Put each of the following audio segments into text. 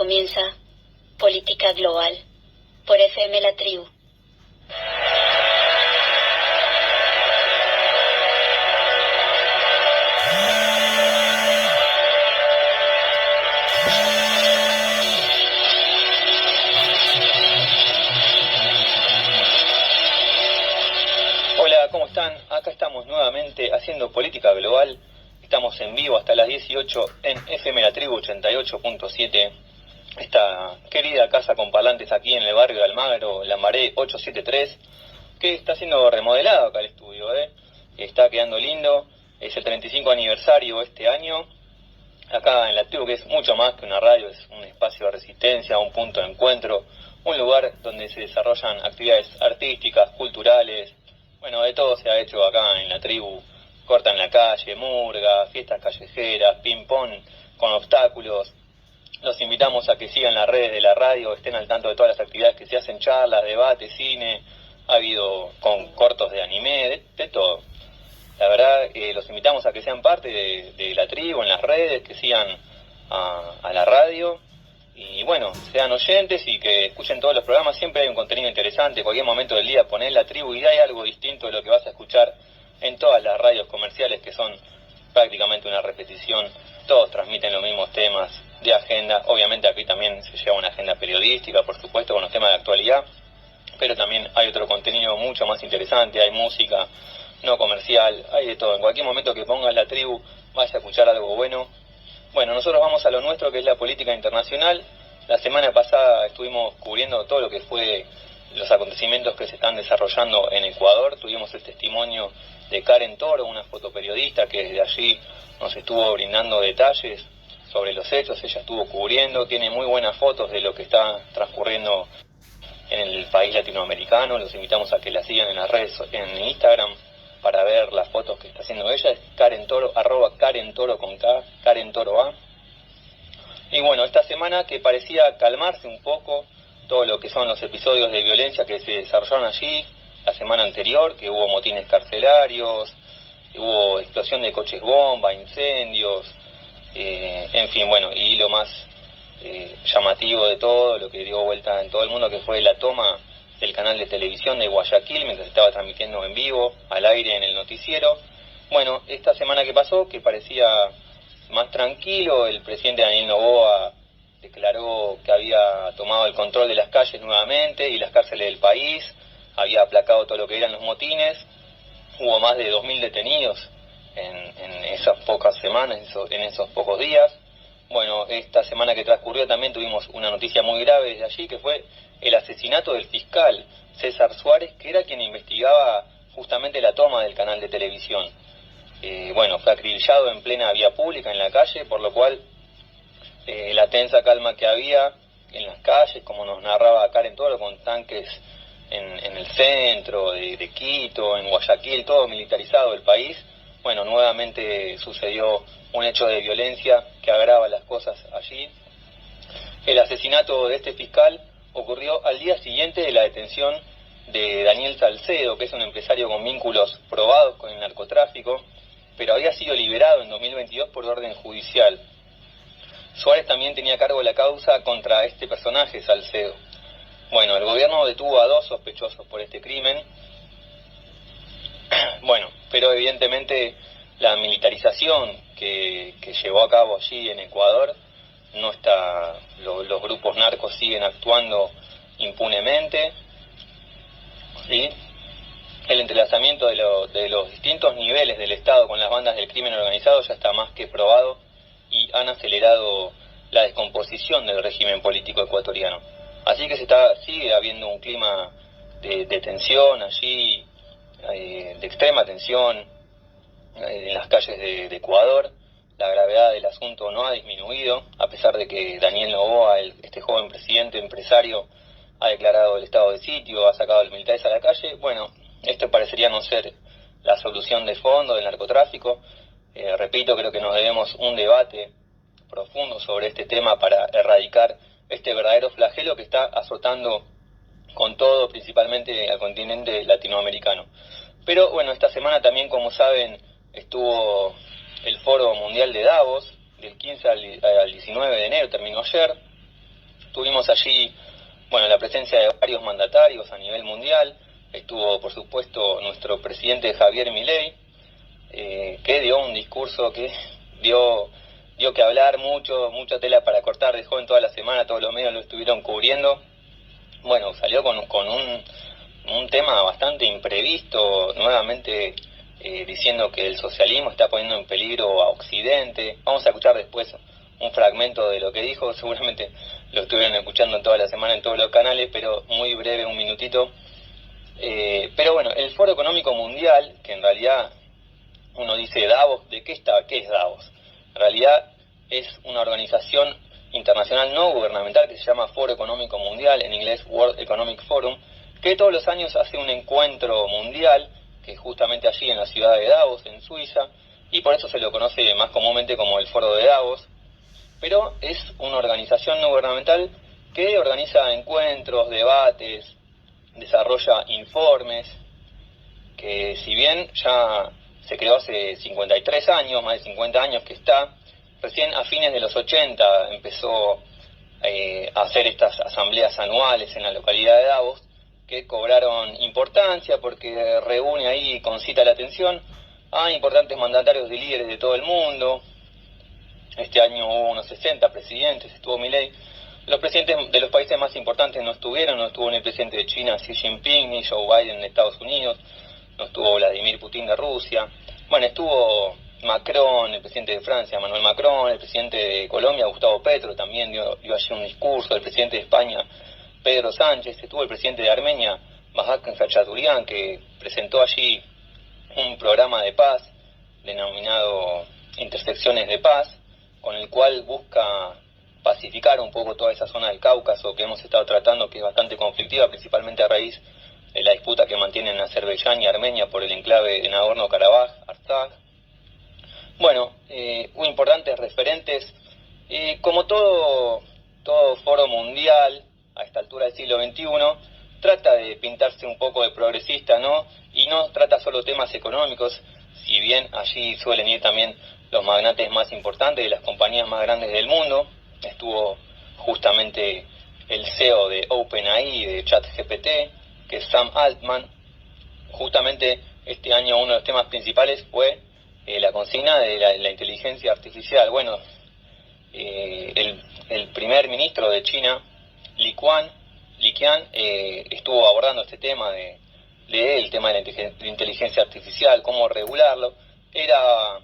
comienza Política Global por FM La Tribu. Hola, ¿cómo están? Acá estamos nuevamente haciendo Política Global. Estamos en vivo hasta las 18 en FM La Tribu 88.7. Esta querida casa con parlantes aquí en el barrio de Almagro, Lambaré 873, que está siendo remodelado acá el estudio, Está quedando lindo. Es el 35 aniversario este año. Acá en La Tribu, que es mucho más que una radio, es un espacio de resistencia, un punto de encuentro, un lugar donde se desarrollan actividades artísticas, culturales. Bueno, de todo se ha hecho acá en La Tribu. Corta en la calle, murga, fiestas callejeras, ping-pong con obstáculos. Los invitamos a que sigan las redes de la radio, estén al tanto de todas las actividades que se hacen, charlas, debates, cine. Ha habido con cortos de anime, de todo. La verdad, los invitamos a que sean parte de La Tribu en las redes, que sigan a la radio. Y bueno, sean oyentes y que escuchen todos los programas. Siempre hay un contenido interesante. Cualquier momento del día ponés La Tribu y hay algo distinto de lo que vas a escuchar en todas las radios comerciales, que son prácticamente una repetición. Todos transmiten los mismos temas de agenda. Obviamente aquí también se lleva una agenda periodística, por supuesto, con los temas de actualidad, pero también hay otro contenido mucho más interesante. Hay música no comercial, hay de todo. En cualquier momento que pongas La Tribu vas a escuchar algo bueno. Bueno, nosotros vamos a lo nuestro, que es la política internacional. La semana pasada estuvimos cubriendo todo lo que fue los acontecimientos que se están desarrollando en Ecuador. Tuvimos el testimonio de Karen Toro, una fotoperiodista que desde allí nos estuvo brindando detalles sobre los hechos. Ella estuvo cubriendo, tiene muy buenas fotos de lo que está transcurriendo en el país latinoamericano. Los invitamos a que la sigan en las redes, en Instagram, para ver las fotos que está haciendo ella. Es Karen Toro, @Karen Toro con K, Karen Toro A. Y bueno, esta semana que parecía calmarse un poco todo lo que son los episodios de violencia que se desarrollaron allí la semana anterior, que hubo motines carcelarios, hubo explosión de coches bomba, incendios, en fin, bueno, y lo más llamativo de todo, lo que dio vuelta en todo el mundo, que fue la toma del canal de televisión de Guayaquil mientras estaba transmitiendo en vivo, al aire en el noticiero. Bueno, esta semana que pasó, que parecía más tranquilo, el presidente Daniel Noboa declaró que había tomado el control de las calles nuevamente y las cárceles del país, había aplacado todo lo que eran los motines. Hubo más de 2.000 detenidos en esas pocas semanas, en esos pocos días. Bueno, esta semana que transcurrió también tuvimos una noticia muy grave desde allí, que fue el asesinato del fiscal César Suárez, que era quien investigaba justamente la toma del canal de televisión. Bueno, fue acribillado en plena vía pública, en la calle, por lo cual la tensa calma que había en las calles, como nos narraba Karen Toro, con tanques en el centro de Quito, en Guayaquil, todo militarizado el país. Bueno, nuevamente sucedió un hecho de violencia que agrava las cosas allí. El asesinato de este fiscal ocurrió al día siguiente de la detención de Daniel Salcedo, que es un empresario con vínculos probados con el narcotráfico, pero había sido liberado en 2022 por orden judicial. Suárez también tenía a cargo la causa contra este personaje, Salcedo. Bueno, el gobierno detuvo a 2 sospechosos por este crimen. Bueno, pero evidentemente la militarización que llevó a cabo allí en Ecuador no está, los grupos narcos siguen actuando impunemente, ¿sí? El entrelazamiento de los distintos niveles del Estado con las bandas del crimen organizado ya está más que probado y han acelerado la descomposición del régimen político ecuatoriano. Así que sigue habiendo un clima de tensión allí, de extrema tensión en las calles de Ecuador. La gravedad del asunto no ha disminuido, a pesar de que Daniel Noboa, este joven presidente empresario, ha declarado el estado de sitio, ha sacado a los militares a la calle. Bueno, esto parecería no ser la solución de fondo del narcotráfico. Repito, creo que nos debemos un debate profundo sobre este tema para erradicar este verdadero flagelo que está azotando con todo, principalmente al continente latinoamericano. Pero bueno, esta semana también, como saben, estuvo el Foro Mundial de Davos, del 15 al 19 de enero, terminó ayer. Tuvimos allí, bueno, la presencia de varios mandatarios a nivel mundial. Estuvo, por supuesto, nuestro presidente Javier Milei, que dio un discurso que dio que hablar mucha tela para cortar, dejó en toda la semana, todos los medios lo estuvieron cubriendo. Bueno, salió con un tema bastante imprevisto, nuevamente diciendo que el socialismo está poniendo en peligro a Occidente. Vamos a escuchar después un fragmento de lo que dijo, seguramente lo estuvieron escuchando toda la semana en todos los canales, pero muy breve, un minutito. Pero bueno, el Foro Económico Mundial, que en realidad uno dice Davos, ¿de qué está? ¿Qué es Davos? En realidad es una organización internacional no gubernamental que se llama Foro Económico Mundial, en inglés World Economic Forum, que todos los años hace un encuentro mundial, que es justamente allí en la ciudad de Davos, en Suiza, y por eso se lo conoce más comúnmente como el Foro de Davos, pero es una organización no gubernamental que organiza encuentros, debates, desarrolla informes, que si bien ya se creó hace 53 años, más de 50 años que está, recién a fines de los 80 empezó a hacer estas asambleas anuales en la localidad de Davos, que cobraron importancia porque reúne ahí, concita la atención a importantes mandatarios y líderes de todo el mundo. Este año hubo unos 60 presidentes, estuvo Milei. Los presidentes de los países más importantes no estuvieron, no estuvo ni el presidente de China, Xi Jinping, ni Joe Biden de Estados Unidos, no estuvo Vladimir Putin de Rusia. Bueno, estuvo Macron, el presidente de Francia, Emmanuel Macron, el presidente de Colombia, Gustavo Petro, también dio allí un discurso, el presidente de España, Pedro Sánchez, estuvo el presidente de Armenia, Mahakan Khachaturian, que presentó allí un programa de paz denominado Intersecciones de Paz, con el cual busca pacificar un poco toda esa zona del Cáucaso que hemos estado tratando, que es bastante conflictiva, principalmente a raíz de la disputa que mantienen Azerbaiyán y Armenia por el enclave de Nagorno-Karabaj, Artsaj. Bueno, importantes referentes, como todo foro mundial a esta altura del siglo XXI, trata de pintarse un poco de progresista, ¿no? Y no trata solo temas económicos, si bien allí suelen ir también los magnates más importantes de las compañías más grandes del mundo. Estuvo justamente el CEO de OpenAI, de ChatGPT, que es Sam Altman. Justamente este año uno de los temas principales fue la consigna de la inteligencia artificial. Bueno, el primer ministro de China, Li Qian, estuvo abordando este tema el tema de la inteligencia artificial, cómo regularlo. Era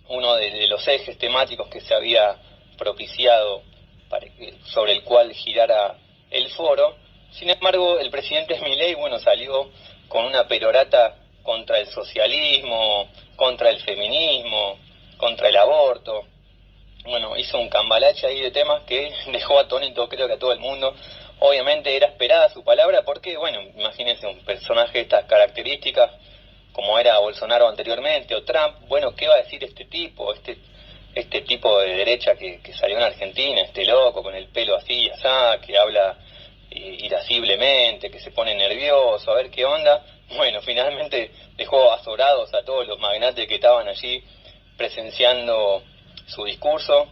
uno de los ejes temáticos que se había propiciado sobre el cual girara el foro. Sin embargo, el presidente Milei, bueno, salió con una perorata contra el socialismo, contra el feminismo, contra el aborto. Bueno, hizo un cambalache ahí de temas que dejó atónito, creo que a todo el mundo. Obviamente era esperada su palabra porque, bueno, imagínense un personaje de estas características, como era Bolsonaro anteriormente, o Trump. Bueno, ¿qué va a decir este tipo? Este tipo de derecha que salió en Argentina, este loco con el pelo así, asá, que habla irasciblemente, que se pone nervioso, a ver qué onda. Bueno, finalmente dejó azorados a todos los magnates que estaban allí presenciando su discurso.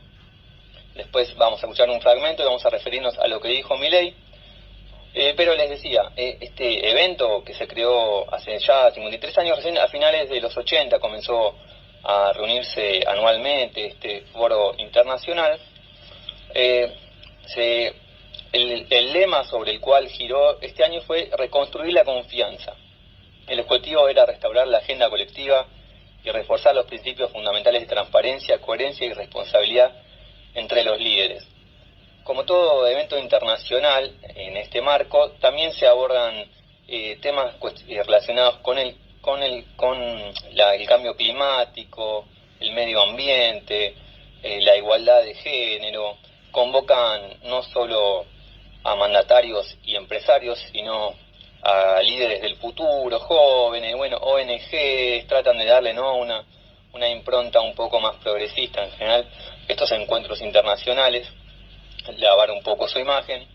Después vamos a escuchar un fragmento y vamos a referirnos a lo que dijo Milei. Pero les decía, este evento que se creó hace ya 53 años, recién a finales de los 80 comenzó a reunirse anualmente este foro internacional. El lema sobre el cual giró este año fue reconstruir la confianza. El objetivo era restaurar la agenda colectiva y reforzar los principios fundamentales de transparencia, coherencia y responsabilidad entre los líderes. Como todo evento internacional, en este marco también se abordan temas relacionados con el cambio climático, el medio ambiente, la igualdad de género. Convocan no solo a mandatarios y empresarios, sino a líderes del futuro, jóvenes, bueno, ONGs, tratan de darle, ¿no?, una impronta un poco más progresista en general estos encuentros internacionales, lavar un poco su imagen.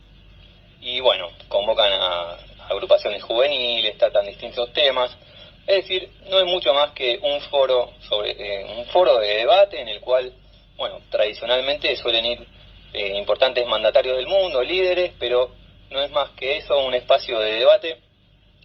Y bueno, convocan a agrupaciones juveniles, tratan distintos temas. Es decir, no es mucho más que un foro de debate en el cual, bueno, tradicionalmente suelen ir importantes mandatarios del mundo, líderes, pero no es más que eso, un espacio de debate.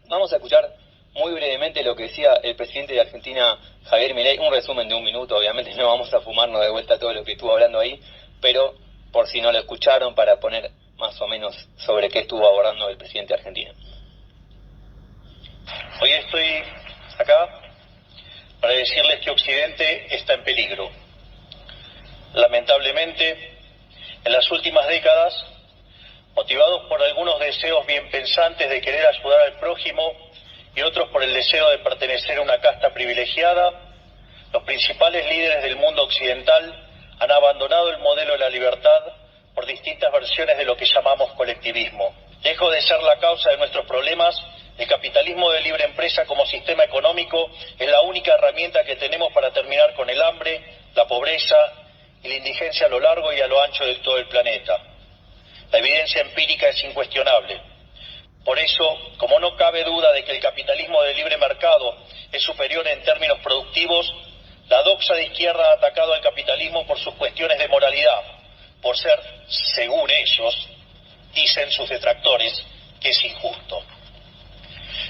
Vamos a escuchar muy brevemente lo que decía el presidente de Argentina, Javier Milei, un resumen de 1 minuto, obviamente no vamos a fumarnos de vuelta todo lo que estuvo hablando ahí, pero por si no lo escucharon, para poner más o menos sobre qué estuvo abordando el presidente de Argentina. Hoy estoy acá para decirles que Occidente está en peligro. Lamentablemente, en las últimas décadas, motivados por algunos deseos bien pensantes de querer ayudar al prójimo y otros por el deseo de pertenecer a una casta privilegiada, los principales líderes del mundo occidental han abandonado el modelo de la libertad por distintas versiones de lo que llamamos colectivismo. Lejos de ser la causa de nuestros problemas, el capitalismo de libre empresa como sistema económico es la única herramienta que tenemos para terminar con el hambre, la pobreza y la indigencia a lo largo y a lo ancho de todo el planeta. La evidencia empírica es incuestionable. Por eso, como no cabe duda de que el capitalismo de libre mercado es superior en términos productivos, la doxa de izquierda ha atacado al capitalismo por sus cuestiones de moralidad, por ser, según ellos, dicen sus detractores, que es injusto.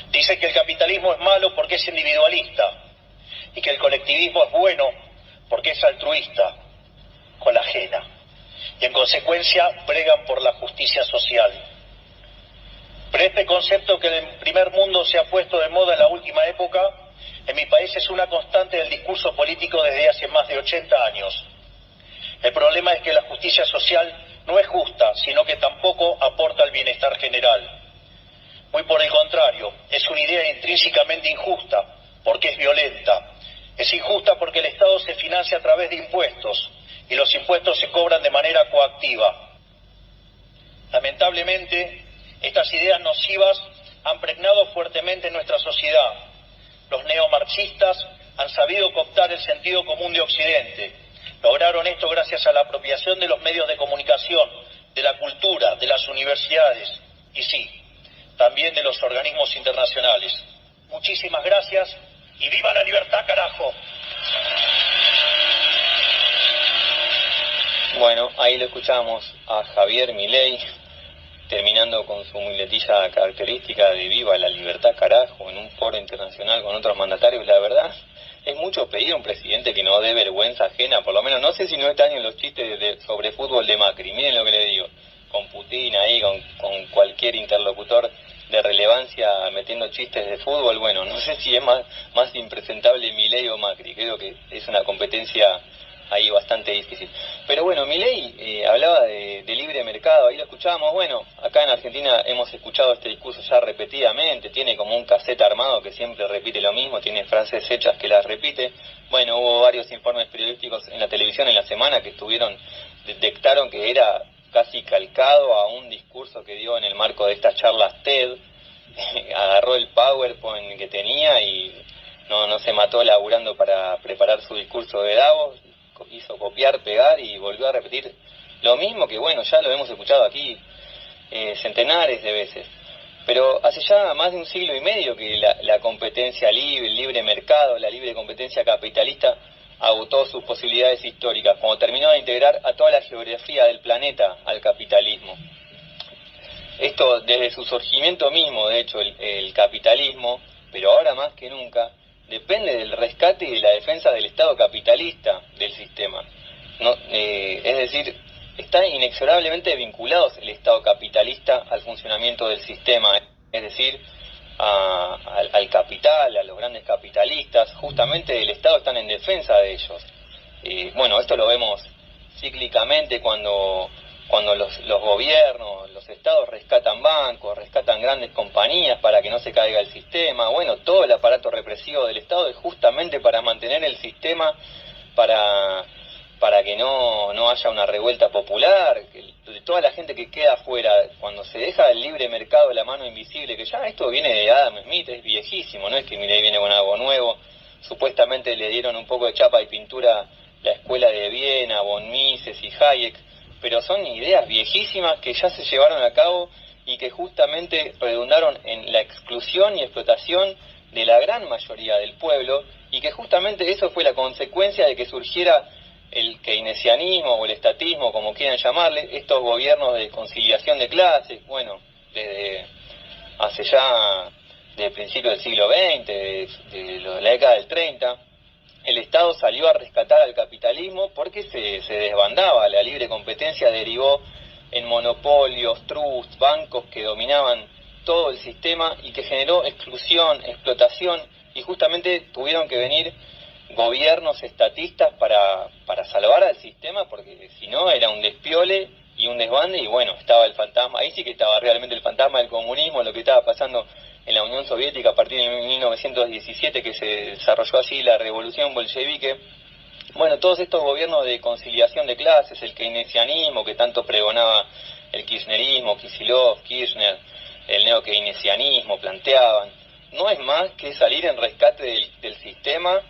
Dice que el capitalismo es malo porque es individualista y que el colectivismo es bueno porque es altruista, con la ajena. Y en consecuencia bregan por la justicia social. Pero este concepto que en el primer mundo se ha puesto de moda en la última época, en mi país es una constante del discurso político desde hace más de 80 años. El problema es que la justicia social no es justa, sino que tampoco aporta al bienestar general. Muy por el contrario, es una idea intrínsecamente injusta, porque es violenta. Es injusta porque el Estado se financia a través de impuestos, y los impuestos se cobran de manera coactiva. Lamentablemente, estas ideas nocivas han pregnado fuertemente en nuestra sociedad. Los neomarxistas han sabido cooptar el sentido común de Occidente. Lograron esto gracias a la apropiación de los medios de comunicación, de la cultura, de las universidades y sí, también de los organismos internacionales. Muchísimas gracias y ¡viva la libertad, carajo! Bueno, ahí lo escuchamos a Javier Milei, terminando con su muletilla característica de viva la libertad, carajo, en un foro internacional con otros mandatarios. La verdad, es mucho pedir a un presidente que no dé vergüenza ajena, por lo menos, no sé si no están en los chistes sobre fútbol de Macri, miren lo que le digo, con Putin ahí, con cualquier interlocutor de relevancia metiendo chistes de fútbol. Bueno, no sé si es más impresentable Milei o Macri, creo que es una competencia ahí bastante difícil. Pero bueno, Milei hablaba de libre mercado, ahí lo escuchábamos. Bueno, acá en Argentina hemos escuchado este discurso ya repetidamente, tiene como un cassette armado que siempre repite lo mismo, tiene frases hechas que las repite. Bueno, hubo varios informes periodísticos en la televisión en la semana que detectaron que era casi calcado a un discurso que dio en el marco de estas charlas TED. Agarró el PowerPoint que tenía y no se mató laburando para preparar su discurso de Davos, hizo copiar, pegar y volvió a repetir lo mismo que, bueno, ya lo hemos escuchado aquí centenares de veces. Pero hace ya más de 1 siglo y medio que la competencia libre, el libre mercado, la libre competencia capitalista agotó sus posibilidades históricas, cuando terminó de integrar a toda la geografía del planeta al capitalismo. Esto desde su surgimiento mismo, de hecho, el capitalismo, pero ahora más que nunca, depende del rescate y de la defensa del Estado capitalista del sistema. Es decir, están inexorablemente vinculados el Estado capitalista al funcionamiento del sistema, es decir, al capital, a los grandes capitalistas. Justamente el Estado está en defensa de ellos. Bueno, esto lo vemos cíclicamente cuando los gobiernos, los estados rescatan bancos, rescatan grandes compañías para que no se caiga el sistema. Bueno, todo el aparato represivo del Estado es justamente para mantener el sistema, para que no haya una revuelta popular, de toda la gente que queda afuera. Cuando se deja el libre mercado de la mano invisible, que ya esto viene de Adam Smith, es viejísimo, no es que Milei viene con algo nuevo. Supuestamente le dieron un poco de chapa y pintura la escuela de Viena, von Mises y Hayek, pero son ideas viejísimas que ya se llevaron a cabo y que justamente redundaron en la exclusión y explotación de la gran mayoría del pueblo, y que justamente eso fue la consecuencia de que surgiera el keynesianismo o el estatismo, como quieran llamarle, estos gobiernos de conciliación de clases, bueno, desde hace ya del principio del siglo XX, de la década del 30, el Estado salió a rescatar al capitalismo porque se desbandaba, la libre competencia derivó en monopolios, trusts, bancos que dominaban todo el sistema y que generó exclusión, explotación, y justamente tuvieron que venir gobiernos estatistas para salvar al sistema, porque si no era un despiole y un desbande, y bueno, estaba el fantasma, ahí sí que estaba realmente el fantasma del comunismo, lo que estaba pasando en la Unión Soviética a partir de 1917, que se desarrolló allí la revolución bolchevique. Bueno, todos estos gobiernos de conciliación de clases, el keynesianismo que tanto pregonaba el kirchnerismo, Kicillof, Kirchner, el neo-keynesianismo, planteaban, no es más que salir en rescate del sistema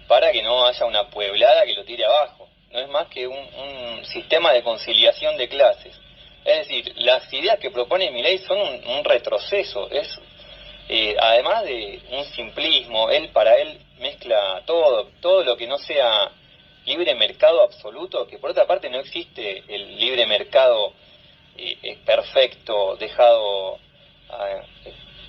para que no haya una pueblada que lo tire abajo. No es más que un sistema de conciliación de clases. Es decir, las ideas que propone Milei son un retroceso, además de un simplismo. Para él mezcla todo lo que no sea libre mercado absoluto, que por otra parte no existe el libre mercado perfecto, dejado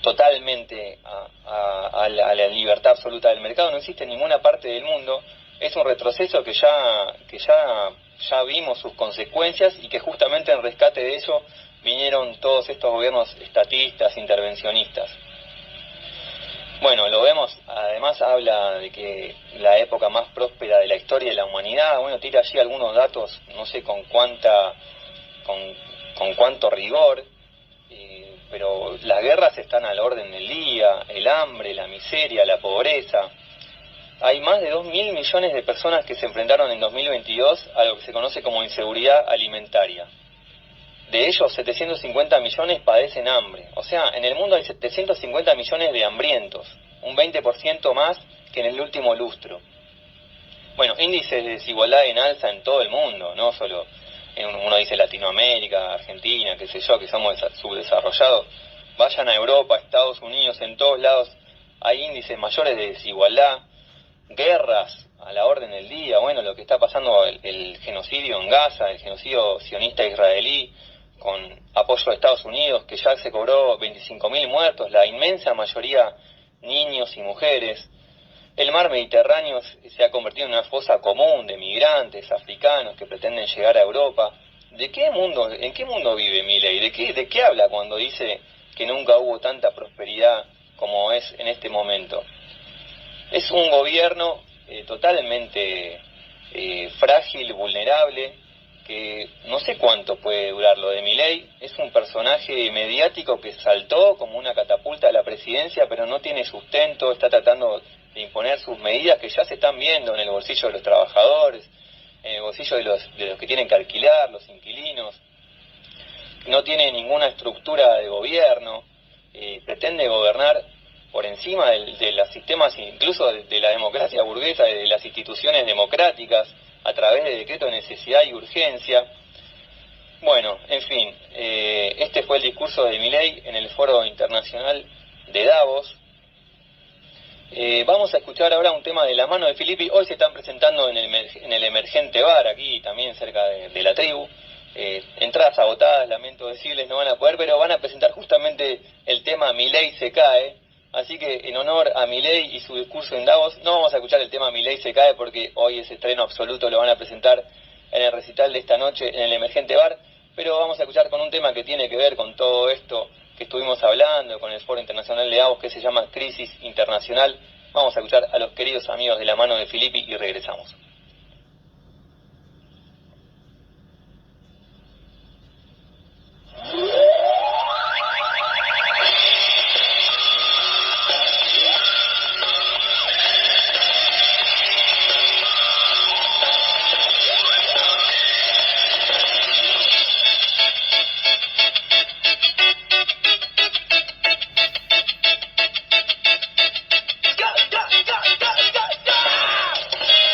totalmente a la libertad absoluta del mercado, no existe en ninguna parte del mundo. Es un retroceso que ya vimos sus consecuencias, y que justamente en rescate de eso vinieron todos estos gobiernos estatistas, intervencionistas. Bueno, lo vemos, además habla de que la época más próspera de la historia de la humanidad, bueno, tira allí algunos datos, no sé con cuánto rigor, pero las guerras están a la orden del día, el hambre, la miseria, la pobreza. Hay más de 2.000 millones de personas que se enfrentaron en 2022 a lo que se conoce como inseguridad alimentaria. De ellos, 750 millones padecen hambre. O sea, en el mundo hay 750 millones de hambrientos, un 20% más que en el último lustro. Bueno, índices de desigualdad en alza en todo el mundo, no solo uno dice Latinoamérica, Argentina, qué sé yo, que somos subdesarrollados. Vayan a Europa, a Estados Unidos, en todos lados hay índices mayores de desigualdad, guerras a la orden del día. Bueno, lo que está pasando, el genocidio en Gaza, el genocidio sionista israelí, con apoyo de Estados Unidos, que ya se cobró 25.000 muertos, la inmensa mayoría niños y mujeres. El mar Mediterráneo se ha convertido en una fosa común de migrantes africanos que pretenden llegar a Europa. ¿En qué mundo vive Milei? ¿De qué habla cuando dice que nunca hubo tanta prosperidad como es en este momento? Es un gobierno totalmente frágil, vulnerable, que no sé cuánto puede durar lo de Milei. Es un personaje mediático que saltó como una catapulta a la presidencia, pero no tiene sustento, está tratando de imponer sus medidas que ya se están viendo en el bolsillo de los trabajadores, en el bolsillo de los que tienen que alquilar, los inquilinos. No tiene ninguna estructura de gobierno, pretende gobernar por encima de los sistemas, incluso de la democracia burguesa, de las instituciones democráticas, a través de decreto de necesidad y urgencia. Bueno, en fin, este fue el discurso de Milei en el Foro Internacional de Davos. Vamos a escuchar ahora un tema de La Mano de Filippi. Hoy se están presentando en el Emergente Bar, aquí también cerca de la tribu. Entradas agotadas, lamento decirles, no van a poder, pero van a presentar justamente el tema Milei se cae. Así que en honor a Milei y su discurso en Davos, no vamos a escuchar el tema Milei se cae porque hoy es estreno absoluto, lo van a presentar en el recital de esta noche en el Emergente Bar, pero vamos a escuchar con un tema que tiene que ver con todo esto que estuvimos hablando, con el Foro Internacional de Davos, que se llama Crisis Internacional. Vamos a escuchar a los queridos amigos de La Mano de Filippi y regresamos.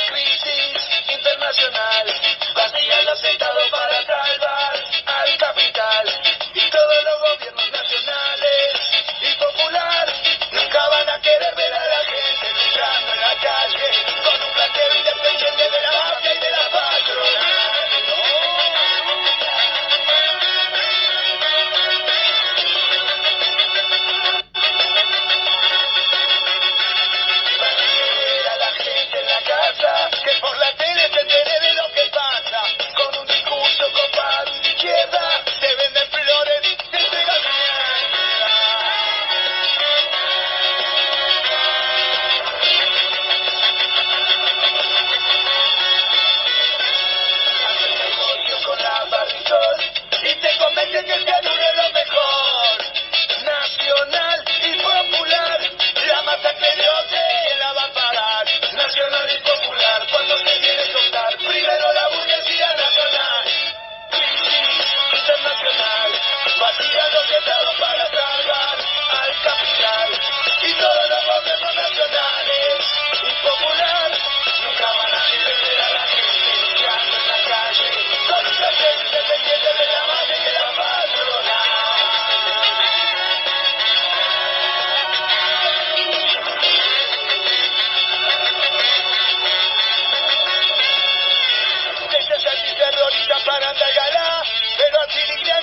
Crisis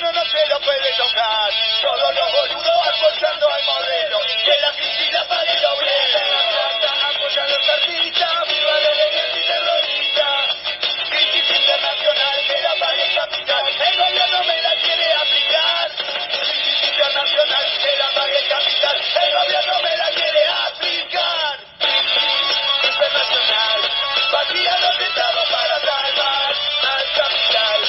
gobierno no se lo puede tocar. Todos los boludos apoyando al modelo. Que la crisis la pague el obrero. La plata apoyando al artista. Viva la ley terrorista. Crisis internacional que la pague el capital. El gobierno me la quiere aplicar. Crisis internacional que la pague el capital. El gobierno me la quiere aplicar. Crisis internacional. Vacía los estados para salvar al capital.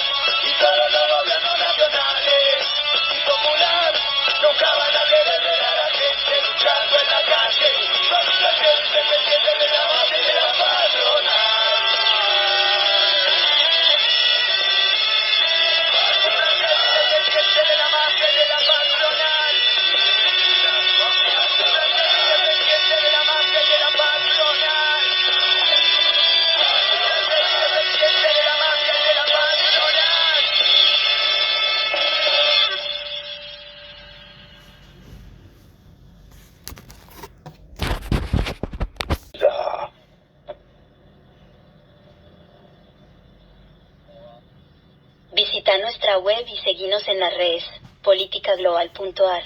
Y todos los gobiernos nacionales y popular nunca van a querer ver a la gente luchando en la calle. Contra el gente pendiente de la base de la patronal. Pendiente de la mafia y de la patronal. Pendiente de la mafia y de la patronal. Pendiente de la mafia y de la patronal. Visita nuestra web y seguinos en las redes politicaglobal.ar.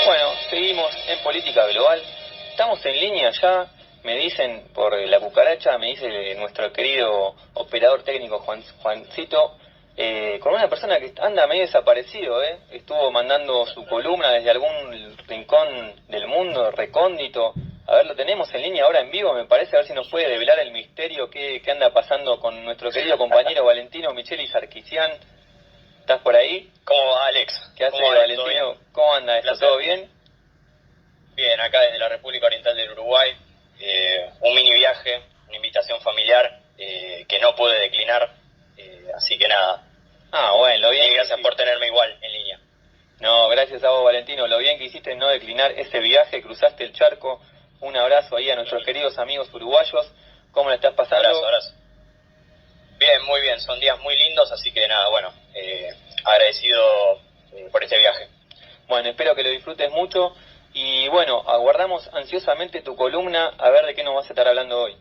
Bueno, seguimos en Política Global. Estamos en línea ya, me dicen por la cucaracha, me dice nuestro querido operador técnico Juancito, con una persona que anda medio desaparecido, estuvo mandando su columna desde algún rincón del mundo, recóndito. A ver, lo tenemos en línea ahora en vivo, me parece, a ver si nos puede develar el misterio que anda pasando con nuestro querido compañero Valentino Micheli Sarkisian. ¿Estás por ahí? ¿Cómo va, Alex? ¿Qué hace, ¿Cómo va? Valentino? ¿Cómo anda esto? Placer. ¿Todo bien? Bien, acá desde la República Oriental del Uruguay, un mini viaje, una invitación familiar que no pude declinar, así que nada. Bueno, lo bien. Y gracias por tenerme igual en línea. No, gracias a vos, Valentino. Lo bien que hiciste en no declinar ese viaje, cruzaste el charco. Un abrazo ahí a nuestros queridos amigos uruguayos. ¿Cómo le estás pasando? Abrazo. Bien, muy bien, son días muy lindos, así que nada, bueno, agradecido por este viaje. Bueno, espero que lo disfrutes mucho. Y bueno, aguardamos ansiosamente tu columna, a ver de qué nos vas a estar hablando hoy.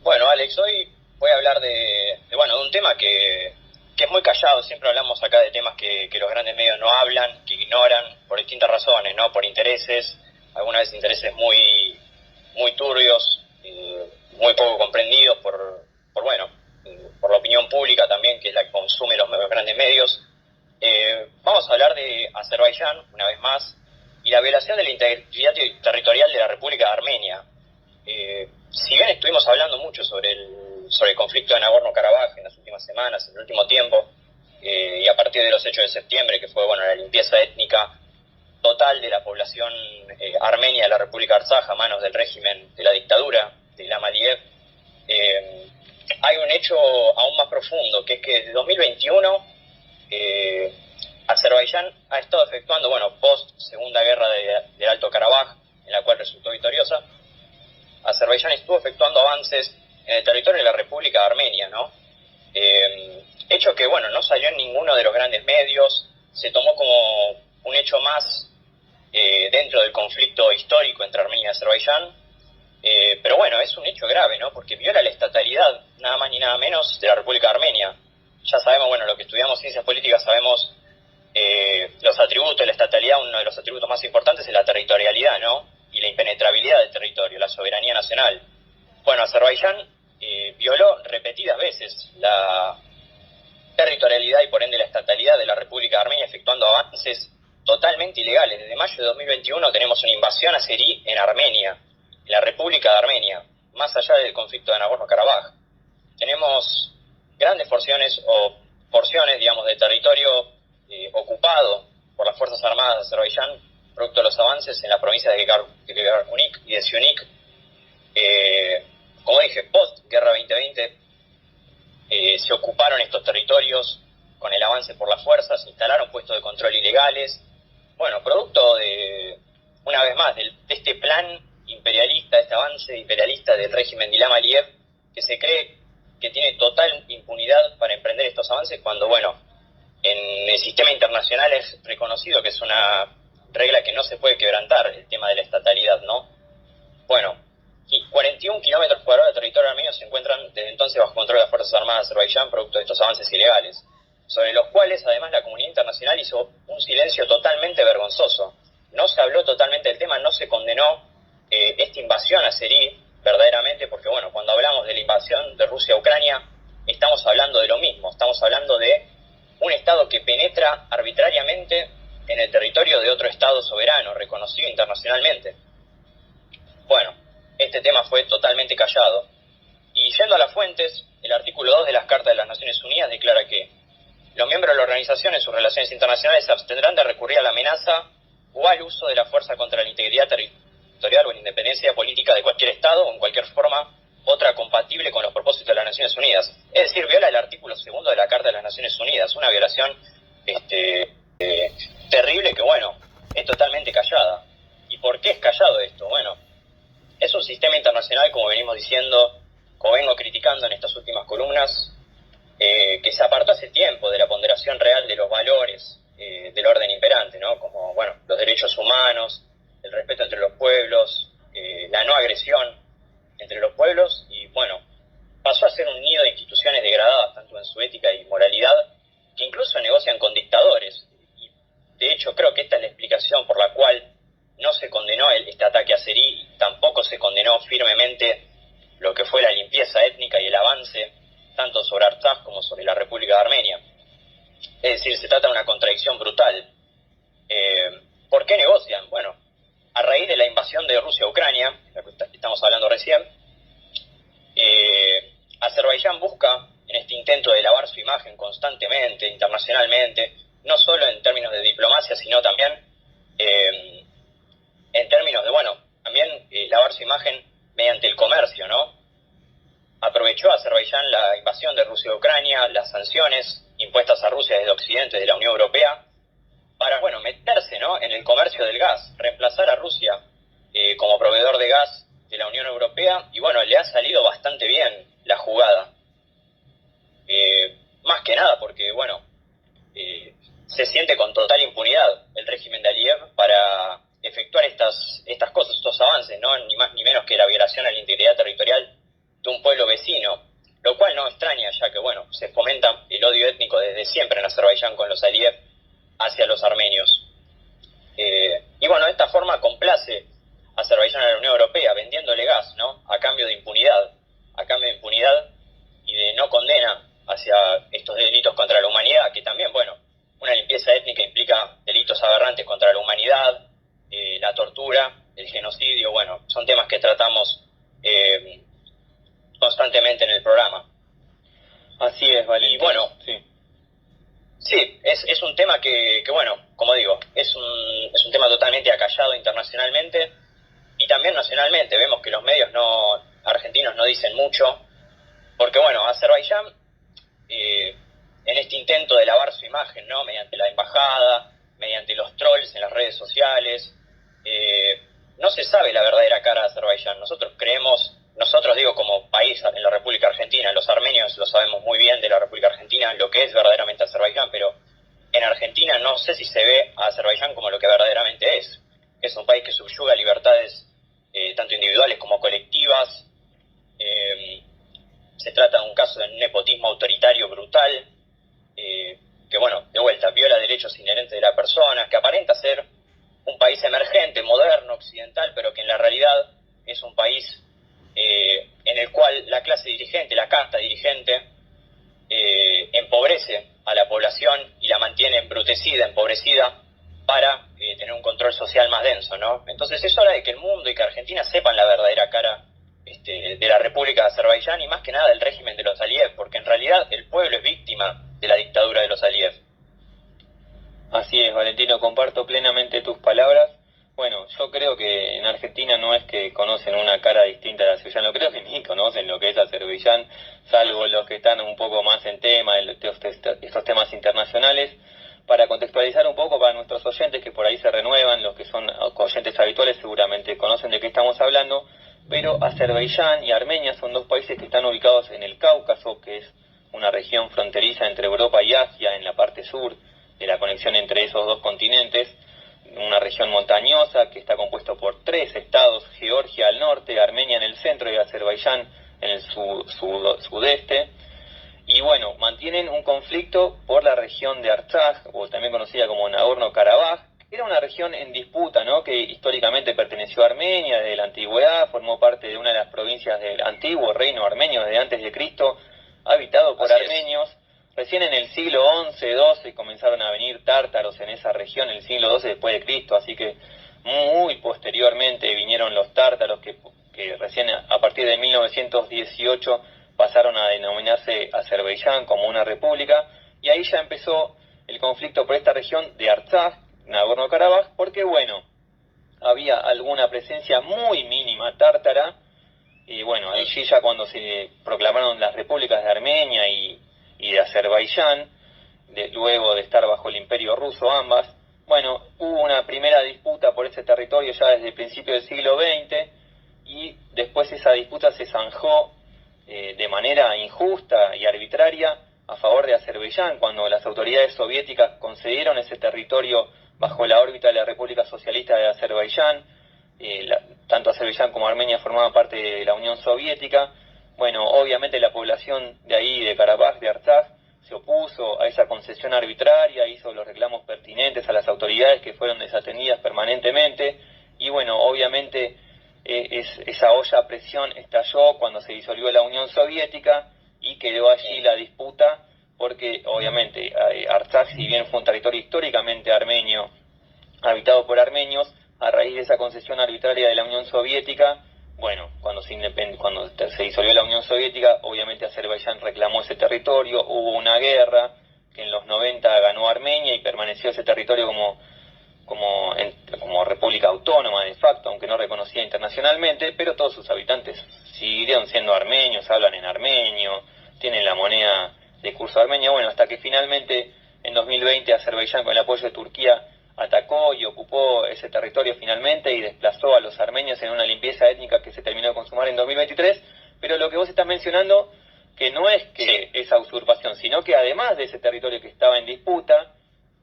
Bueno, Alex, hoy voy a hablar de un tema que es muy callado. Siempre hablamos acá de temas que los grandes medios no hablan, que ignoran por distintas razones, ¿no? Por intereses, algunas veces intereses muy turbios, muy poco comprendidos por la opinión pública también, que es la que consume los grandes medios. Vamos a hablar de Azerbaiyán, una vez más, y la violación de la integridad territorial de la República de Armenia. Si bien estuvimos hablando mucho sobre el conflicto de Nagorno-Karabaj en las últimas semanas, en el último tiempo, y a partir de los hechos de septiembre, que fue la limpieza étnica total de la población armenia de la República Artsaj a manos del régimen de la dictadura de Ilham Aliyev, hay un hecho aún más profundo, que es que desde 2021 Azerbaiyán ha estado efectuando, post Segunda Guerra del Alto Karabaj, en la cual resultó victoriosa, Azerbaiyán estuvo efectuando avances en el territorio de la República de Armenia, ¿no? Hecho que, no salió en ninguno de los grandes medios, se tomó como un hecho más dentro del conflicto histórico entre Armenia y Azerbaiyán, pero es un hecho grave, ¿no? Porque viola la estatalidad, nada más ni nada menos, de la República de Armenia. Ya sabemos, lo que estudiamos ciencias políticas, sabemos los atributos de la estatalidad. Uno de los atributos más importantes es la territorialidad, ¿no? Y la impenetrabilidad del territorio, la soberanía nacional. Azerbaiyán violó repetidas veces la territorialidad y por ende la estatalidad de la República de Armenia, efectuando avances totalmente ilegales. Desde mayo de 2021 tenemos una invasión azerí en Armenia, en la República de Armenia, más allá del conflicto de Nagorno-Karabaj. Tenemos grandes porciones de territorio ocupado por las Fuerzas Armadas de Azerbaiyán, producto de los avances en la provincia de Gegarkunik y de Siunik. Como dije, post-Guerra 2020 se ocuparon estos territorios con el avance por las fuerzas, instalaron puestos de control ilegales, producto de una vez más, de este plan imperialista, este avance imperialista del régimen de Ilham Aliyev, que se cree que tiene total impunidad para emprender estos avances, cuando, bueno, en el sistema internacional es reconocido que es una regla que no se puede quebrantar, el tema de la estatalidad, ¿no? Bueno, 41 kilómetros cuadrados de territorio armenio se encuentran desde entonces bajo control de las Fuerzas Armadas de Azerbaiyán, producto de estos avances ilegales, sobre los cuales además la comunidad internacional hizo un silencio totalmente vergonzoso. No se habló totalmente del tema, no se condenó esta invasión azerí verdaderamente, porque bueno, cuando hablamos de la invasión de Rusia a Ucrania, estamos hablando de lo mismo, estamos hablando de un Estado que penetra arbitrariamente en el territorio de otro Estado soberano, reconocido internacionalmente. Bueno, este tema fue totalmente callado. Y yendo a las fuentes, el artículo 2 de las Cartas de las Naciones Unidas declara que los miembros de la organización en sus relaciones internacionales se abstendrán de recurrir a la amenaza o al uso de la fuerza contra la integridad territorial o la independencia política de cualquier Estado o en cualquier forma otra compatible con los propósitos de las Naciones Unidas. Es decir, viola el artículo 2 de la Carta de las Naciones Unidas, una violación terrible que, bueno, es totalmente callada. ¿Y por qué es callado esto? Bueno, es un sistema internacional, como venimos diciendo, como vengo criticando en estas últimas columnas, que se apartó hace tiempo de la ponderación real de los valores del orden imperante, ¿no? Como, bueno, los derechos humanos, el respeto entre los pueblos, la no agresión entre los pueblos, y bueno, pasó a ser un nido de instituciones degradadas tanto en su ética y moralidad, que incluso negocian con dictadores. Y de hecho creo que esta es la explicación por la cual no se condenó este ataque azerí, tampoco se condenó firmemente lo que fue la limpieza étnica y el avance tanto sobre Artsaj como sobre la República de Armenia. Es decir, se trata de una contradicción brutal. ¿Por qué negocian? Bueno, a raíz de la invasión de Rusia a Ucrania, de la que estamos hablando recién, Azerbaiyán busca, en este intento de lavar su imagen constantemente, internacionalmente, no solo en términos de diplomacia, sino también en términos de, bueno, también lavar su imagen mediante el comercio, ¿no? Aprovechó Azerbaiyán la invasión de Rusia a Ucrania, las sanciones impuestas a Rusia desde Occidente, de la Unión Europea, para, bueno, meterse, ¿no?, en el comercio del gas, reemplazar a Rusia como proveedor de gas de la Unión Europea, y bueno, le ha salido bastante bien la jugada. Más que nada porque, bueno, se siente con total impunidad el régimen de Aliyev para efectuar estas cosas, estos avances, ¿no?, ni más ni menos que la violación a la integridad territorial de un pueblo vecino, lo cual no extraña, ya que, bueno, se fomenta el odio étnico desde siempre en Azerbaiyán con los Aliyev hacia los armenios. Y bueno, de esta forma complace Azerbaiyán a la Unión Europea, vendiéndole gas, ¿no?, a cambio de impunidad y de no condena hacia estos delitos contra la humanidad, que también, bueno, una limpieza étnica implica delitos aberrantes contra la humanidad, la tortura, el genocidio, bueno, son temas que tratamos constantemente en el programa. Así es, Valentín. Y bueno, sí, es un tema que bueno, como digo, es un tema totalmente acallado internacionalmente y también nacionalmente. Vemos que los medios argentinos no dicen mucho, porque bueno, Azerbaiyán, en este intento de lavar su imagen, ¿no?, mediante la embajada, mediante los trolls en las redes sociales, no se sabe la verdadera cara de Azerbaiyán. Nosotros digo como país en la República Argentina, los armenios lo sabemos muy bien de la República Argentina, lo que es verdaderamente Azerbaiyán, pero en Argentina no sé si se ve a Azerbaiyán como lo que verdaderamente es. Es un país que subyuga libertades tanto individuales como colectivas. Se trata de un caso de nepotismo autoritario brutal, que bueno, de vuelta, viola derechos inherentes de la persona, que aparenta ser un país emergente, moderno, occidental, pero que en la realidad es un país en el cual la clase dirigente, la casta dirigente, empobrece a la población y la mantiene embrutecida, empobrecida, para tener un control social más denso, ¿no? Entonces es hora de que el mundo y que Argentina sepan la verdadera cara de la República de Azerbaiyán y más que nada del régimen de los Aliyev, porque en realidad el pueblo es víctima de la dictadura de los Aliyev. Así es, Valentino, comparto plenamente tus palabras. Bueno, yo creo que en Argentina no es que conocen una cara distinta de Azerbaiyán, creo que ni conocen lo que es Azerbaiyán, salvo los que están un poco más en tema, estos temas internacionales. para contextualizar un poco para nuestros oyentes que por ahí se renuevan, los que son oyentes habituales seguramente conocen de qué estamos hablando, pero Azerbaiyán y Armenia son dos países que están ubicados en el Cáucaso, que es una región fronteriza entre Europa y Asia, en la parte sur de la conexión entre esos dos continentes, una región montañosa que está compuesto por 3 estados, Georgia al norte, Armenia en el centro y Azerbaiyán en el sudeste. Y bueno, mantienen un conflicto por la región de Artsaj, o también conocida como Nagorno-Karabaj, que era una región en disputa, ¿no? Que históricamente perteneció a Armenia desde la antigüedad, formó parte de una de las provincias del antiguo reino armenio desde antes de Cristo, habitado por armenios. Recién en el siglo XI-XII comenzaron a venir tártaros en esa región, en el siglo XII después de Cristo, así que muy posteriormente vinieron los tártaros que recién a partir de 1918 pasaron a denominarse Azerbaiyán como una república, y ahí ya empezó el conflicto por esta región de Artsaj, Nagorno-Karabaj, porque bueno, había alguna presencia muy mínima tártara, y bueno, allí ya cuando se proclamaron las repúblicas de Armenia y de Azerbaiyán, luego de estar bajo el imperio ruso ambas, bueno, hubo una primera disputa por ese territorio ya desde el principio del siglo XX, y después esa disputa se zanjó de manera injusta y arbitraria a favor de Azerbaiyán, cuando las autoridades soviéticas concedieron ese territorio bajo la órbita de la República Socialista de Azerbaiyán. Tanto Azerbaiyán como Armenia formaban parte de la Unión Soviética. Bueno, obviamente la población de ahí, de Karabaj, de Artsaj, se opuso a esa concesión arbitraria, hizo los reclamos pertinentes a las autoridades que fueron desatendidas permanentemente, y bueno, obviamente esa olla a presión estalló cuando se disolvió la Unión Soviética y quedó allí la disputa, porque obviamente Artsaj, si bien fue un territorio históricamente armenio, habitado por armenios, a raíz de esa concesión arbitraria de la Unión Soviética, bueno, cuando se disolvió la Unión Soviética, obviamente Azerbaiyán reclamó ese territorio, hubo una guerra que en los 90 ganó Armenia y permaneció ese territorio como república autónoma de facto, aunque no reconocida internacionalmente, pero todos sus habitantes siguieron siendo armenios, hablan en armenio, tienen la moneda de curso armenio, bueno, hasta que finalmente en 2020 Azerbaiyán, con el apoyo de Turquía, atacó y ocupó ese territorio finalmente y desplazó a los armenios en una limpieza étnica que se terminó de consumar en 2023, pero lo que vos estás mencionando, que no es que esa usurpación, sino que además de ese territorio que estaba en disputa,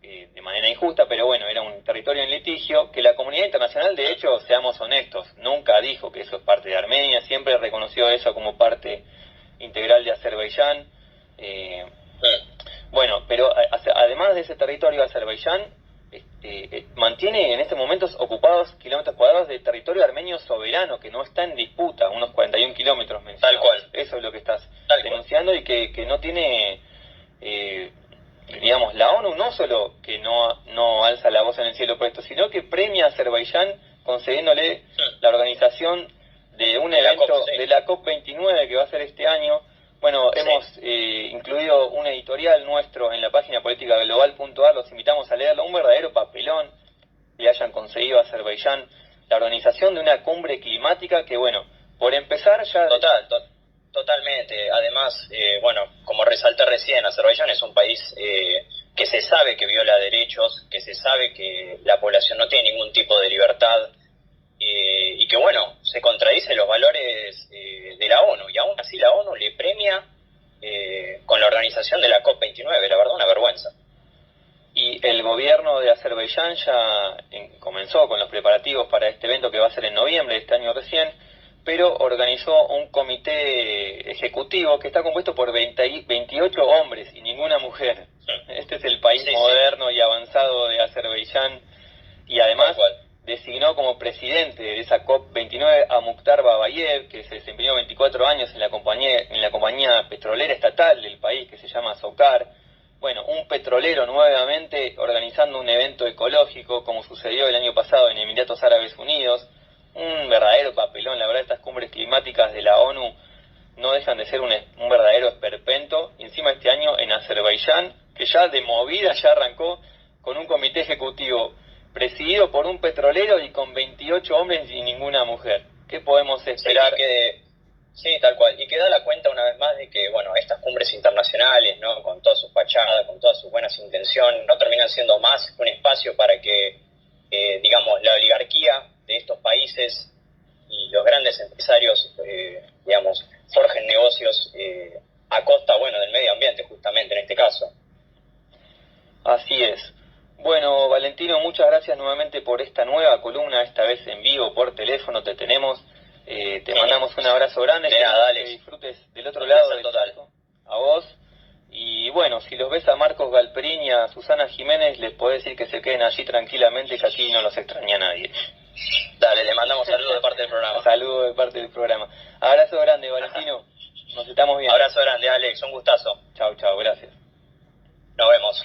de manera injusta, pero bueno, era un territorio en litigio, que la comunidad internacional, de hecho, seamos honestos, nunca dijo que eso es parte de Armenia, siempre reconoció eso como parte integral de Azerbaiyán. Bueno, pero además de ese territorio, Azerbaiyán mantiene en estos momentos ocupados kilómetros cuadrados de territorio armenio soberano, que no está en disputa, unos 41 kilómetros mencionados. Tal cual. Eso es lo que estás denunciando, y que no tiene... digamos, la ONU no solo que no alza la voz en el cielo por esto, sino que premia a Azerbaiyán concediéndole la organización de un evento de la COP29 que va a ser este año. Bueno, hemos incluido un editorial nuestro en la página politicaglobal.ar, los invitamos a leerlo, un verdadero papelón que hayan conseguido a Azerbaiyán la organización de una cumbre climática que, bueno, por empezar ya... Totalmente. Además, bueno, como resalté recién, Azerbaiyán es un país que se sabe que viola derechos, que se sabe que la población no tiene ningún tipo de libertad, y que, bueno, se contradice los valores de la ONU, y aún así la ONU le premia con la organización de la COP29, la verdad, una vergüenza. Y el gobierno de Azerbaiyán ya comenzó con los preparativos para este evento que va a ser en noviembre de este año recién, pero organizó un comité ejecutivo que está compuesto por 28 hombres y ninguna mujer. Este es el país moderno y avanzado de Azerbaiyán, y además designó como presidente de esa COP29 a Mukhtar Babayev, que se desempeñó 24 años en la compañía petrolera estatal del país, que se llama SOCAR. Bueno, un petrolero nuevamente organizando un evento ecológico, como sucedió el año pasado en Emiratos Árabes Unidos. Un verdadero papelón, la verdad. Estas cumbres climáticas de la ONU no dejan de ser un verdadero esperpento. Y encima este año en Azerbaiyán, que ya de movida ya arrancó con un comité ejecutivo presidido por un petrolero y con 28 hombres y ninguna mujer. ¿Qué podemos esperar? Sí, tal cual. Y que da la cuenta una vez más de que, bueno, estas cumbres internacionales, ¿no? Con toda su fachada, con todas sus buenas intenciones, no terminan siendo más que un espacio para que, digamos, la oligarquía de estos países y los grandes empresarios, digamos, forjen negocios a costa, bueno, del medio ambiente, justamente, en este caso. Así es. Bueno, Valentino, muchas gracias nuevamente por esta nueva columna, esta vez en vivo, por teléfono, te tenemos. Te mandamos un abrazo grande. De nada, Alex. Que disfrutes del otro lado del total. charco. A vos. Y bueno, si los ves a Marcos Galperín y a Susana Jiménez, les podés decir que se queden allí tranquilamente, que aquí no los extraña nadie. Dale, le mandamos saludos de parte del programa. Saludos de parte del programa. Abrazo grande, Valentino. Nos estamos viendo. Abrazo grande, Alex. Un gustazo. Chau, chau. Gracias. Nos vemos.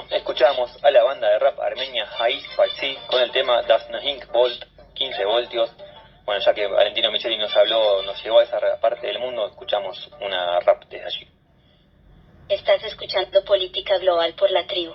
Escuchamos a la banda de rap armenia Haiz Fatsi con el tema Das Nahink Volt, 15 voltios. Bueno, ya que Valentino Micheli nos habló, nos llevó a esa parte del mundo, escuchamos una rap desde allí. Estás escuchando Política Global por la Tribu.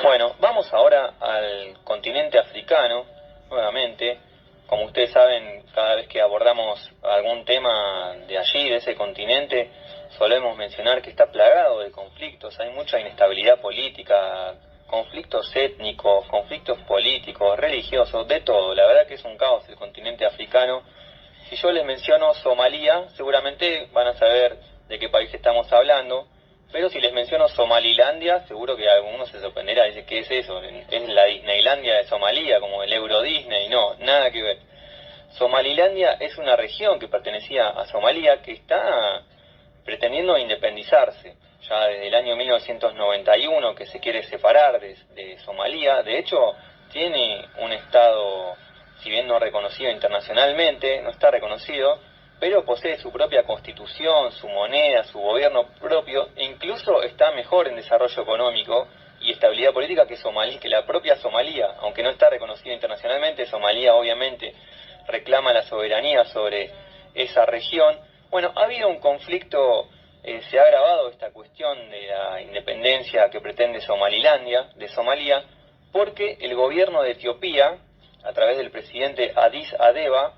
Bueno, vamos ahora al continente africano, nuevamente. Como ustedes saben, cada vez que abordamos algún tema de allí, de ese continente, solemos mencionar que está plagado de conflictos, hay mucha inestabilidad política, conflictos étnicos, conflictos políticos, religiosos, de todo. La verdad que es un caos el continente africano. Si yo les menciono Somalia, seguramente van a saber de qué país estamos hablando, pero si les menciono Somalilandia, seguro que alguno se sorprenderá, dice, ¿qué es eso? ¿Es la Disneylandia de Somalia, como el Euro Disney? No, nada que ver. Somalilandia es una región que pertenecía a Somalia que está pretendiendo independizarse ya desde el año 1991, que se quiere separar de Somalia. De hecho, tiene un estado, si bien no reconocido internacionalmente, no está reconocido, pero posee su propia constitución, su moneda, su gobierno propio, e incluso está mejor en desarrollo económico y estabilidad política que la propia Somalia. Aunque no está reconocido internacionalmente, Somalia obviamente reclama la soberanía sobre esa región. Bueno, ha habido un conflicto, se ha agravado esta cuestión de la independencia que pretende de Somalia, porque el gobierno de Etiopía, a través del presidente Addis Abeba,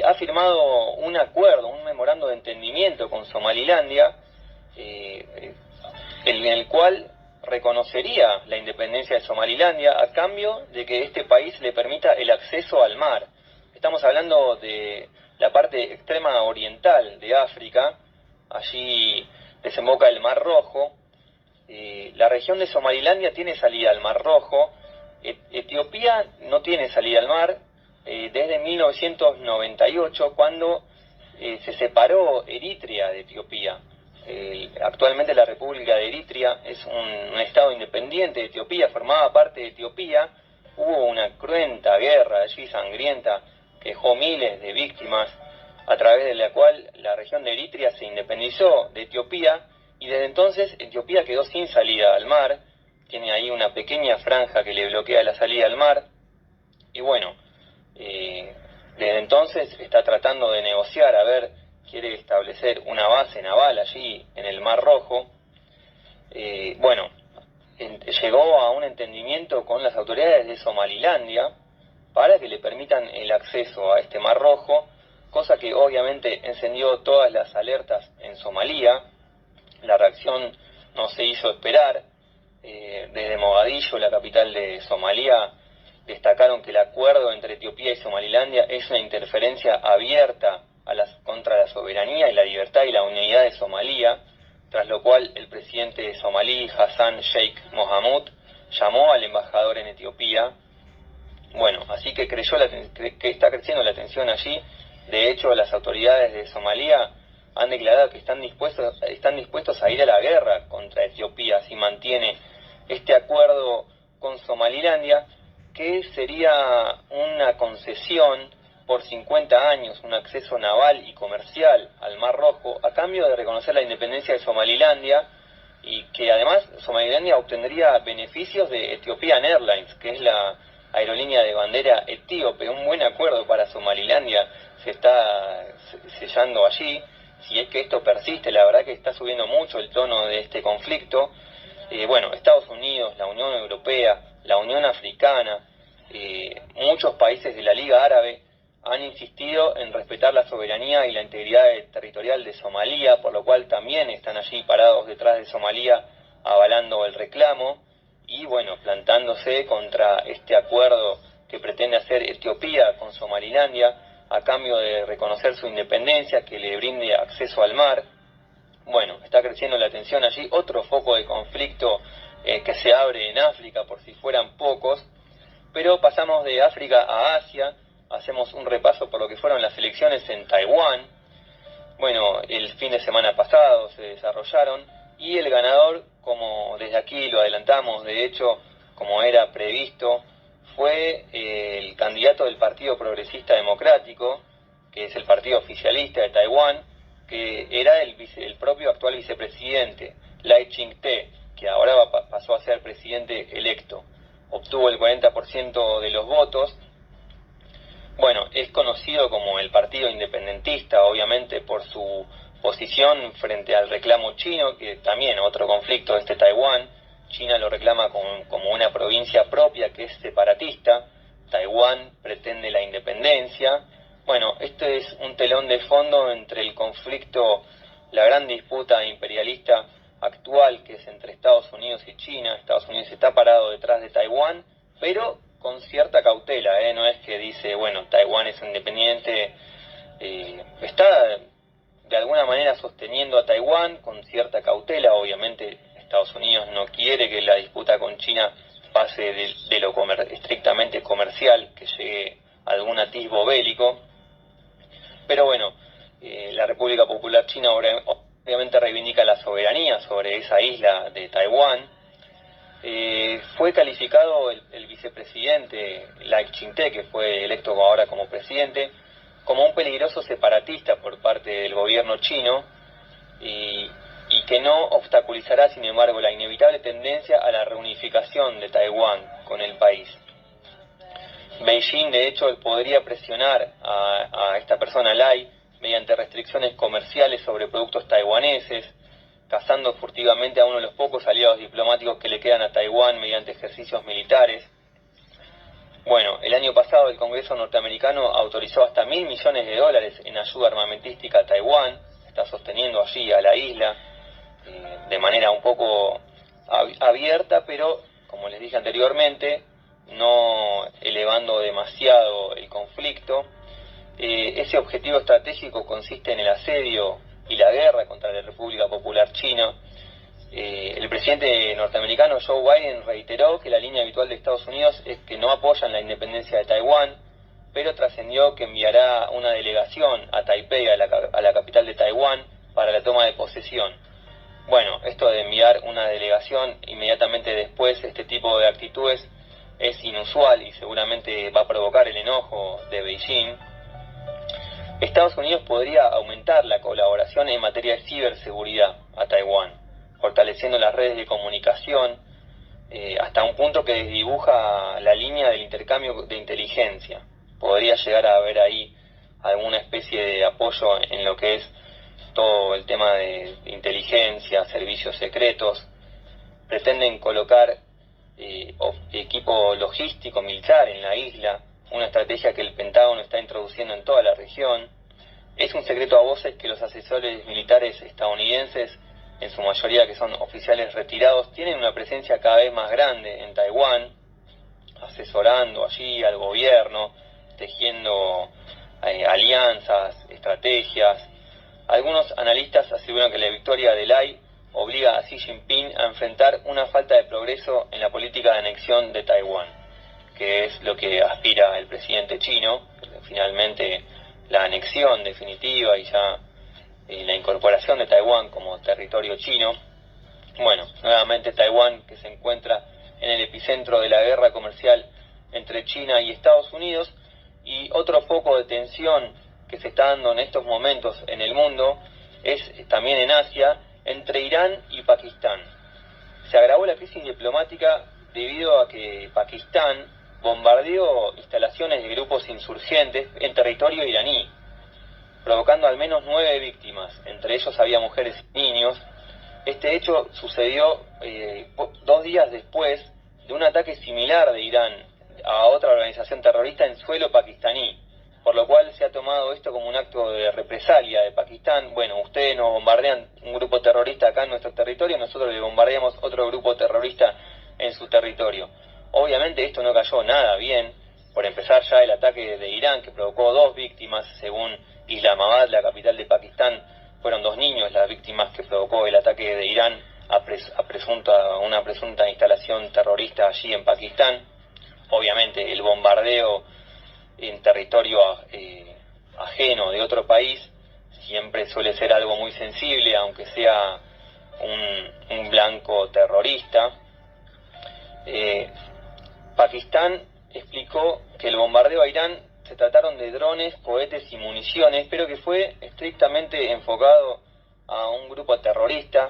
ha firmado un acuerdo, un memorando de entendimiento con Somalilandia, en el cual reconocería la independencia de Somalilandia a cambio de que este país le permita el acceso al mar. Estamos hablando de la parte extrema oriental de África, allí desemboca el Mar Rojo. La región de Somalilandia tiene salida al Mar Rojo. Etiopía no tiene salida al mar desde 1998, cuando se separó Eritrea de Etiopía. Actualmente la República de Eritrea es un estado independiente de Etiopía, formaba parte de Etiopía. Hubo una cruenta guerra allí, sangrienta, que dejó miles de víctimas, a través de la cual la región de Eritrea se independizó de Etiopía, y desde entonces Etiopía quedó sin salida al mar. Tiene ahí una pequeña franja que le bloquea la salida al mar, y bueno, desde entonces está tratando de negociar, quiere establecer una base naval allí en el Mar Rojo. Bueno, llegó a un entendimiento con las autoridades de Somalilandia para que le permitan el acceso a este Mar Rojo, cosa que obviamente encendió todas las alertas en Somalia. La reacción no se hizo esperar. Desde Mogadiscio, la capital de Somalia, destacaron que el acuerdo entre Etiopía y Somalilandia es una interferencia abierta contra la soberanía y la libertad y la unidad de Somalia, tras lo cual el presidente somalí Hassan Sheikh Mohamud llamó al embajador en Etiopía. Bueno, así que que está creciendo la tensión allí. De hecho, las autoridades de Somalia han declarado que están dispuestos a ir a la guerra contra Etiopía si mantiene este acuerdo con Somalilandia, que sería una concesión por 50 años, un acceso naval y comercial al Mar Rojo, a cambio de reconocer la independencia de Somalilandia, y que además Somalilandia obtendría beneficios de Ethiopian Airlines, que es la aerolínea de bandera etíope. Un buen acuerdo para Somalilandia se está sellando allí. Si es que esto persiste, la verdad que está subiendo mucho el tono de este conflicto. Bueno, Estados Unidos, la Unión Europea, la Unión Africana, muchos países de la Liga Árabe han insistido en respetar la soberanía y la integridad territorial de Somalia, por lo cual también están allí parados detrás de Somalia avalando el reclamo y bueno, plantándose contra este acuerdo que pretende hacer Etiopía con Somalilandia a cambio de reconocer su independencia, que le brinde acceso al mar. Bueno, está creciendo la tensión allí, otro foco de conflicto que se abre en África, por si fueran pocos. Pero pasamos de África a Asia, hacemos un repaso por lo que fueron las elecciones en Taiwán. Bueno, el fin de semana pasado se desarrollaron y el ganador, como desde aquí lo adelantamos, de hecho, como era previsto, fue el candidato del Partido Progresista Democrático, que es el partido oficialista de Taiwán, que era el propio actual vicepresidente, Lai Ching-te, que ahora pasó a ser presidente electo. Obtuvo el 40% de los votos. Bueno, es conocido como el partido independentista, obviamente por su posición frente al reclamo chino, que también otro conflicto Taiwán. China lo reclama como una provincia propia que es separatista. Taiwán pretende la independencia. Bueno, esto es un telón de fondo entre el conflicto, la gran disputa imperialista actual que es entre Estados Unidos y China. Estados Unidos está parado detrás de Taiwán, pero con cierta cautela, no es que dice, bueno, Taiwán es independiente, está de alguna manera sosteniendo a Taiwán con cierta cautela. Obviamente Estados Unidos no quiere que la disputa con China pase de lo estrictamente comercial, que llegue a algún atisbo bélico, pero bueno, la República Popular China obviamente reivindica la soberanía sobre esa isla de Taiwán. Fue calificado el vicepresidente Lai Ching-te, que fue electo ahora como presidente, como un peligroso separatista por parte del gobierno chino y que no obstaculizará, sin embargo, la inevitable tendencia a la reunificación de Taiwán con el país. Beijing, de hecho, podría presionar a esta persona, Lai, mediante restricciones comerciales sobre productos taiwaneses, cazando furtivamente a uno de los pocos aliados diplomáticos que le quedan a Taiwán mediante ejercicios militares. Bueno, el año pasado el Congreso norteamericano autorizó hasta $1.000 millones en ayuda armamentística a Taiwán. Está sosteniendo allí a la isla de manera un poco abierta, pero, como les dije anteriormente, no elevando demasiado el conflicto. Ese objetivo estratégico consiste en el asedio y la guerra contra la República Popular China. El presidente norteamericano Joe Biden reiteró que la línea habitual de Estados Unidos es que no apoyan la independencia de Taiwán, pero trascendió que enviará una delegación a Taipei, a la capital de Taiwán, para la toma de posesión. Bueno, esto de enviar una delegación inmediatamente después, este tipo de actitudes es inusual y seguramente va a provocar el enojo de Beijing. Estados Unidos podría aumentar la colaboración en materia de ciberseguridad a Taiwán, fortaleciendo las redes de comunicación hasta un punto que desdibuja la línea del intercambio de inteligencia. Podría llegar a haber ahí alguna especie de apoyo en lo que es todo el tema de inteligencia, servicios secretos. Pretenden colocar equipo logístico militar en la isla, una estrategia que el Pentágono está introduciendo en toda la región. Es un secreto a voces que los asesores militares estadounidenses, en su mayoría que son oficiales retirados, tienen una presencia cada vez más grande en Taiwán, asesorando allí al gobierno, tejiendo alianzas, estrategias. Algunos analistas aseguran que la victoria de Lai obliga a Xi Jinping a enfrentar una falta de progreso en la política de anexión de Taiwán, que es lo que aspira el presidente chino, finalmente la anexión definitiva y ya la incorporación de Taiwán como territorio chino. Bueno, nuevamente Taiwán, que se encuentra en el epicentro de la guerra comercial entre China y Estados Unidos, y otro foco de tensión que se está dando en estos momentos en el mundo es también en Asia, entre Irán y Pakistán. Se agravó la crisis diplomática debido a que Pakistán bombardeó instalaciones de grupos insurgentes en territorio iraní, provocando al menos 9 víctimas, entre ellos había mujeres y niños. Este hecho sucedió 2 días después de un ataque similar de Irán a otra organización terrorista en suelo pakistaní, por lo cual se ha tomado esto como un acto de represalia de Pakistán. Bueno, ustedes nos bombardean un grupo terrorista acá en nuestro territorio, nosotros le bombardeamos otro grupo terrorista en su territorio. Obviamente esto no cayó nada bien. Por empezar, ya el ataque de Irán, que provocó 2 víctimas, según Islamabad, la capital de Pakistán, fueron 2 niños las víctimas que provocó el ataque de Irán a una presunta instalación terrorista allí en Pakistán. Obviamente el bombardeo en territorio ajeno de otro país siempre suele ser algo muy sensible, aunque sea un blanco terrorista. Pakistán explicó que el bombardeo a Irán se trataron de drones, cohetes y municiones, pero que fue estrictamente enfocado a un grupo terrorista,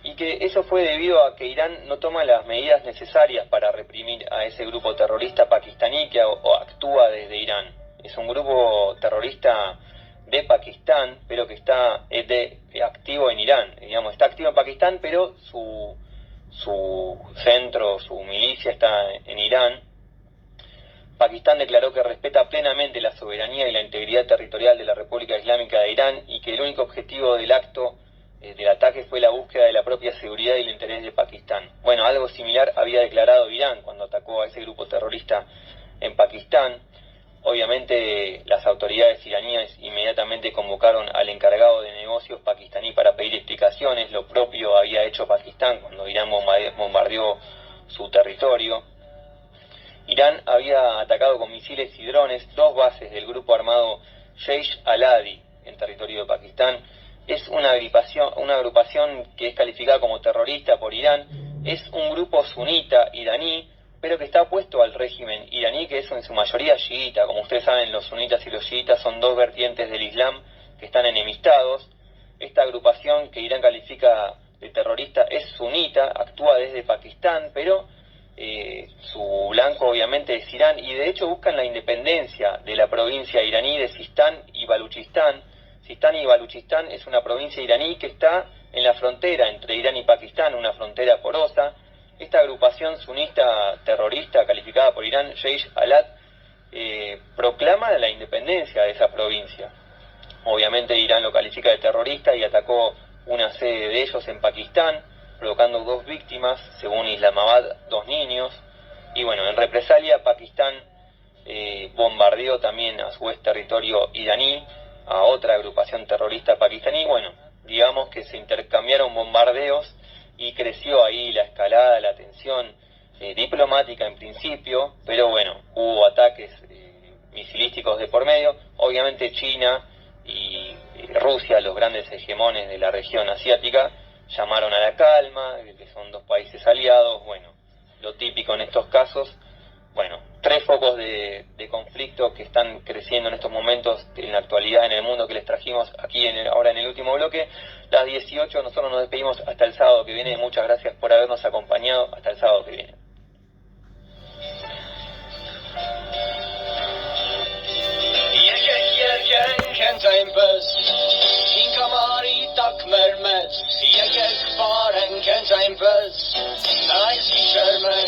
y que eso fue debido a que Irán no toma las medidas necesarias para reprimir a ese grupo terrorista pakistaní que actúa desde Irán. Es un grupo terrorista de Pakistán, pero que está activo en Irán. Digamos, está activo en Pakistán, pero su su centro, su milicia está en Irán. Pakistán declaró que respeta plenamente la soberanía y la integridad territorial de la República Islámica de Irán y que el único objetivo del acto del ataque fue la búsqueda de la propia seguridad y el interés de Pakistán. Bueno, algo similar había declarado Irán cuando atacó a ese grupo terrorista en Pakistán. Obviamente las autoridades iraníes inmediatamente convocaron al encargado de negocios pakistaní para pedir explicaciones. Lo propio había hecho Pakistán cuando Irán bombardeó su territorio. Irán había atacado con misiles y drones 2 bases del grupo armado Jaish al-Adli en territorio de Pakistán. Es una agrupación que es calificada como terrorista por Irán. Es un grupo sunita iraní, pero que está opuesto al régimen iraní, que es en su mayoría chiita. Como ustedes saben, los sunitas y los chiitas son 2 vertientes del Islam que están enemistados. Esta agrupación que Irán califica de terrorista es sunita, actúa desde Pakistán, pero su blanco obviamente es Irán, y de hecho buscan la independencia de la provincia iraní de Sistán y Baluchistán. Sistán y Baluchistán es una provincia iraní que está en la frontera entre Irán y Pakistán, una frontera porosa. Esta agrupación sunista terrorista calificada por Irán, Jaish al-Adli, proclama la independencia de esa provincia. Obviamente Irán lo califica de terrorista y atacó una sede de ellos en Pakistán, provocando 2 víctimas, según Islamabad, 2 niños. Y bueno, en represalia Pakistán bombardeó también a su vez territorio iraní, a otra agrupación terrorista pakistaní. Bueno, digamos que se intercambiaron bombardeos y creció ahí la escalada, la tensión diplomática en principio, pero bueno, hubo ataques misilísticos de por medio. Obviamente China y Rusia, los grandes hegemones de la región asiática, llamaron a la calma, que son 2 países aliados. Bueno, lo típico en estos casos. Bueno, 3 focos de conflicto que están creciendo en estos momentos en la actualidad en el mundo que les trajimos aquí ahora en el último bloque. Las 18, nosotros nos despedimos hasta el sábado que viene. Muchas gracias por habernos acompañado. Hasta el sábado que viene. یک بارن که زنبز نایسی شرمه